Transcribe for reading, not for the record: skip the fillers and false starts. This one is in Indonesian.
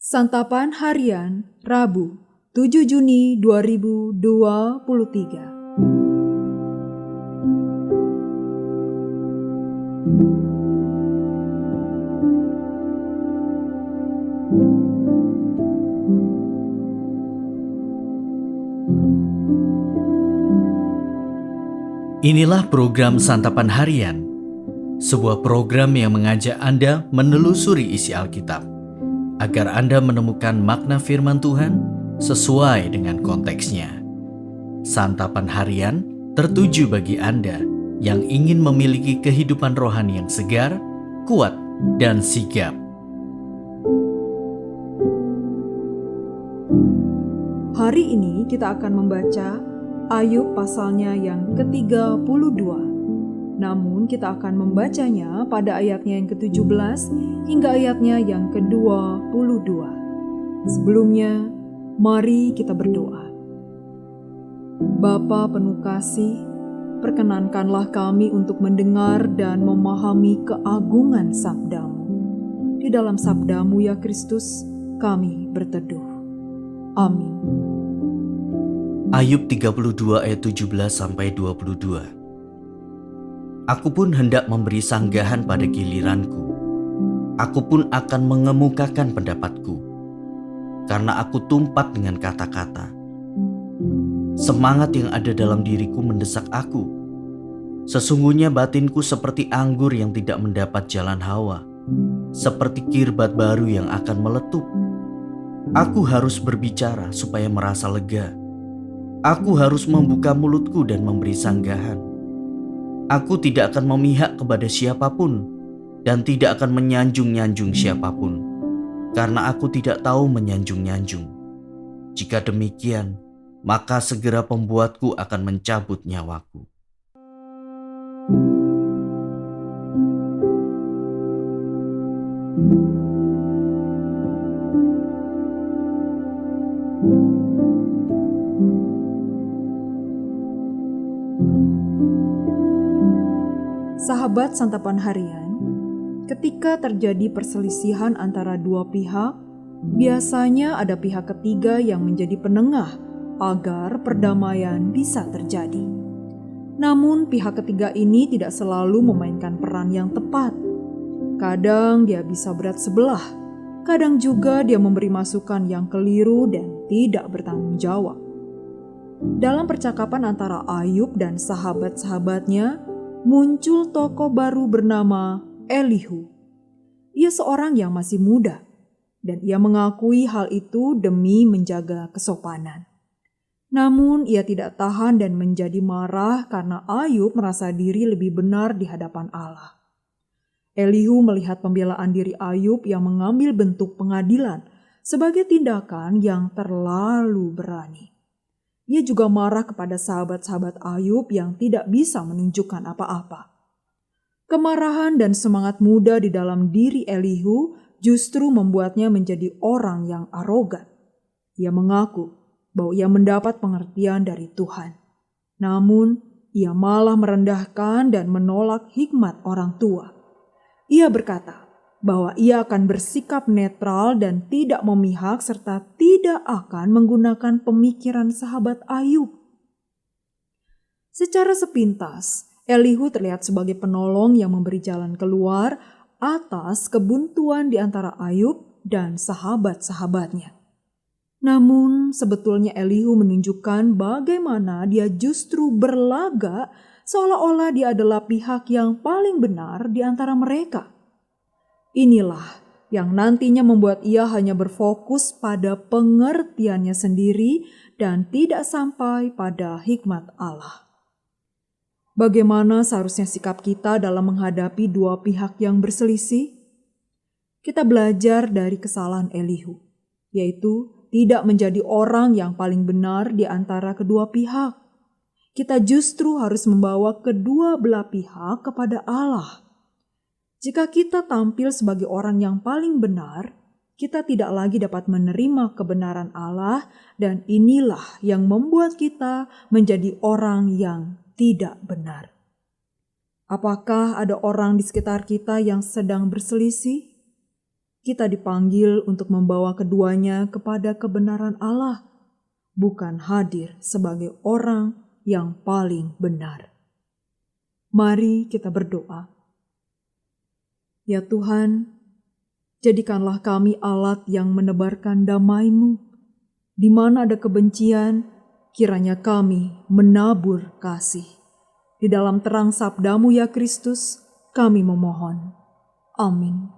Santapan Harian Rabu 7 Juni 2023. Inilah program Santapan Harian, sebuah program yang mengajak Anda menelusuri isi Alkitab, agar Anda menemukan makna firman Tuhan sesuai dengan konteksnya. Santapan Harian tertuju bagi Anda yang ingin memiliki kehidupan rohani yang segar, kuat, dan sigap. Hari ini kita akan membaca Ayub pasalnya yang ke-32. Namun kita akan membacanya pada ayatnya yang ke-17 hingga ayatnya yang ke-22. Sebelumnya, mari kita berdoa. Bapa penuh kasih, perkenankanlah kami untuk mendengar dan memahami keagungan sabda-Mu. Di dalam sabda-Mu ya Kristus, kami berteduh. Amin. Ayub 32 ayat 17-22. Aku pun hendak memberi sanggahan pada giliranku. Aku pun akan mengemukakan pendapatku, karena aku tumpat dengan kata-kata. Semangat yang ada dalam diriku mendesak aku. Sesungguhnya batinku seperti anggur yang tidak mendapat jalan hawa, seperti kirbat baru yang akan meletup. Aku harus berbicara supaya merasa lega. Aku harus membuka mulutku dan memberi sanggahan. Aku tidak akan memihak kepada siapapun dan tidak akan menyanjung-nyanjung siapapun, karena aku tidak tahu menyanjung-nyanjung. Jika demikian, maka segera pembuatku akan mencabut nyawaku. Sahabat Santapan Harian, ketika terjadi perselisihan antara dua pihak, biasanya ada pihak ketiga yang menjadi penengah agar perdamaian bisa terjadi. Namun pihak ketiga ini tidak selalu memainkan peran yang tepat. Kadang dia bisa berat sebelah, kadang juga dia memberi masukan yang keliru dan tidak bertanggung jawab. Dalam percakapan antara Ayub dan sahabat-sahabatnya, muncul tokoh baru bernama Elihu. Ia seorang yang masih muda, dan ia mengakui hal itu demi menjaga kesopanan. Namun ia tidak tahan dan menjadi marah karena Ayub merasa diri lebih benar di hadapan Allah. Elihu melihat pembelaan diri Ayub yang mengambil bentuk pengadilan sebagai tindakan yang terlalu berani. Ia juga marah kepada sahabat-sahabat Ayub yang tidak bisa menunjukkan apa-apa. Kemarahan dan semangat muda di dalam diri Elihu justru membuatnya menjadi orang yang arogan. Ia mengaku bahwa ia mendapat pengertian dari Tuhan. Namun, ia malah merendahkan dan menolak hikmat orang tua. Ia berkata bahwa ia akan bersikap netral dan tidak memihak serta tidak akan menggunakan pemikiran sahabat Ayub. Secara sepintas, Elihu terlihat sebagai penolong yang memberi jalan keluar atas kebuntuan di antara Ayub dan sahabat-sahabatnya. Namun sebetulnya Elihu menunjukkan bagaimana dia justru berlagak seolah-olah dia adalah pihak yang paling benar di antara mereka. Inilah yang nantinya membuat ia hanya berfokus pada pengertiannya sendiri dan tidak sampai pada hikmat Allah. Bagaimana seharusnya sikap kita dalam menghadapi dua pihak yang berselisih? Kita belajar dari kesalahan Elihu, yaitu tidak menjadi orang yang paling benar di antara kedua pihak. Kita justru harus membawa kedua belah pihak kepada Allah. Jika kita tampil sebagai orang yang paling benar, kita tidak lagi dapat menerima kebenaran Allah, dan inilah yang membuat kita menjadi orang yang tidak benar. Apakah ada orang di sekitar kita yang sedang berselisih? kita dipanggil untuk membawa keduanya kepada kebenaran Allah, bukan hadir sebagai orang yang paling benar. Mari kita berdoa. Ya Tuhan, jadikanlah kami alat yang menebarkan damai-Mu. Di mana ada kebencian, kiranya kami menabur kasih. Di dalam terang sabda-Mu ya Kristus, kami memohon. Amin.